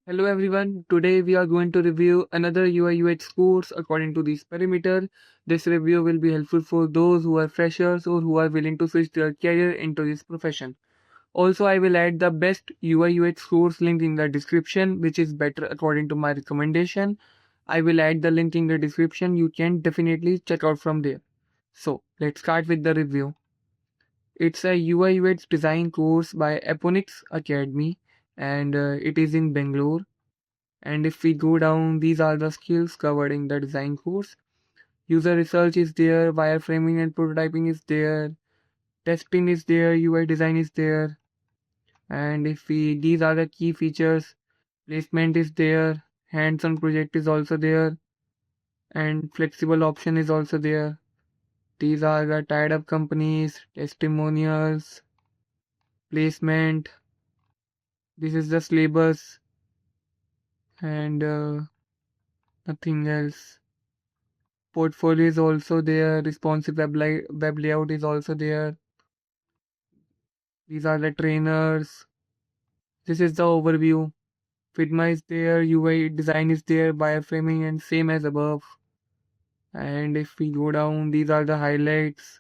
Hello everyone, today we are going to review another UI UX course according to this parameter. This review will be helpful for those who are freshers or who are willing to switch their career into this profession. Also, I will add the best UI UX course link in the description, which is better according to my recommendation. I will add the link in the description. You can definitely check out from there. So, let's start with the review. It's a UI UX design course by Apponix Academy and it is in Bangalore. And if we go down, these are the skills covered in the design course. User research is there, wireframing and prototyping is there, testing is there, UI design is there. And if we, these are the key features, placement is there, hands-on project is also there, and flexible option is also there. These are the tied up companies, testimonials, placement. This is the syllabus and nothing else. Portfolio is also there, responsive web layout is also there. These are the trainers. This is the overview. Figma is there, UI design is there, wireframing and same as above. And if we go down, these are the highlights.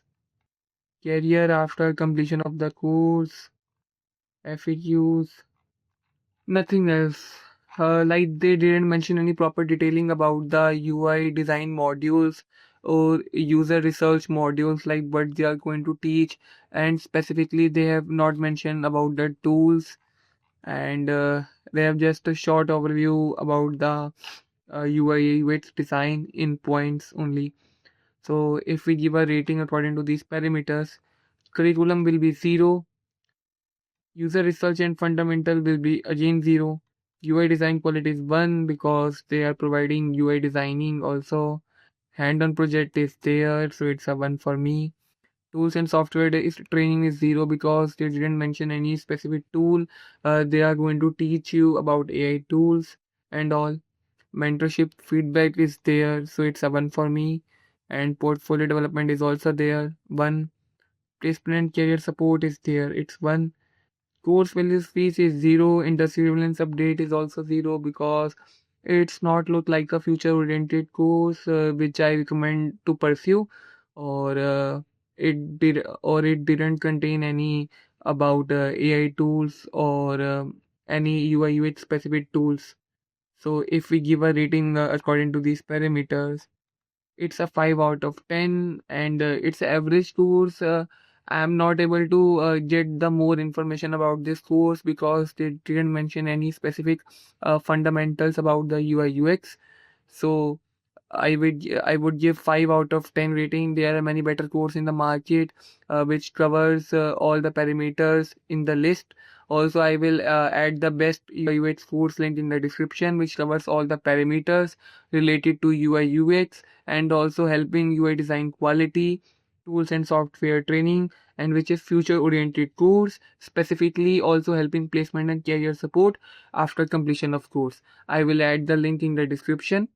Career after completion of the course, FAQs, nothing else. Like they didn't mention any proper detailing about the UI design modules or user research modules, like what they are going to teach, and specifically they have not mentioned about the tools, and they have just a short overview about the UI UX design in points only. So if we give a rating according to these parameters, curriculum will be 0, user research and fundamental will be again 0. UI design quality is 1 because they are providing UI designing also. Hand-on project is there, so it's a 1 for me. Tools and software training is 0 because they didn't mention any specific tool. They are going to teach you about AI tools and all. Mentorship feedback is there, so it's a 1 for me. And portfolio development is also there, 1. Placement and career support is there, it's 1. Course values fees is 0. Industry relevance update is also 0 because it's not look like a future oriented course which I recommend to pursue, or it didn't contain any about AI tools or any UI UX specific tools. So if we give a rating according to these parameters, it's a 5 out of 10, and it's average course. I'm not able to get the more information about this course because they didn't mention any specific fundamentals about the UI UX. So I would give 5 out of 10 rating. There are many better courses in the market which covers all the parameters in the list. Also, I will add the best UI UX course link in the description, which covers all the parameters related to UI UX and also helping UI design quality, tools and software training, and which is future oriented course, specifically also helping placement and career support after completion of course. I will add the link in the description.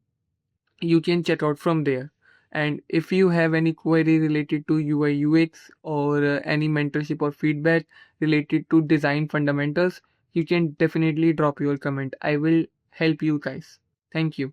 You can check out from there. And if you have any query related to UI UX or any mentorship or feedback related to design fundamentals, you can definitely drop your comment. I will help you guys. Thank you.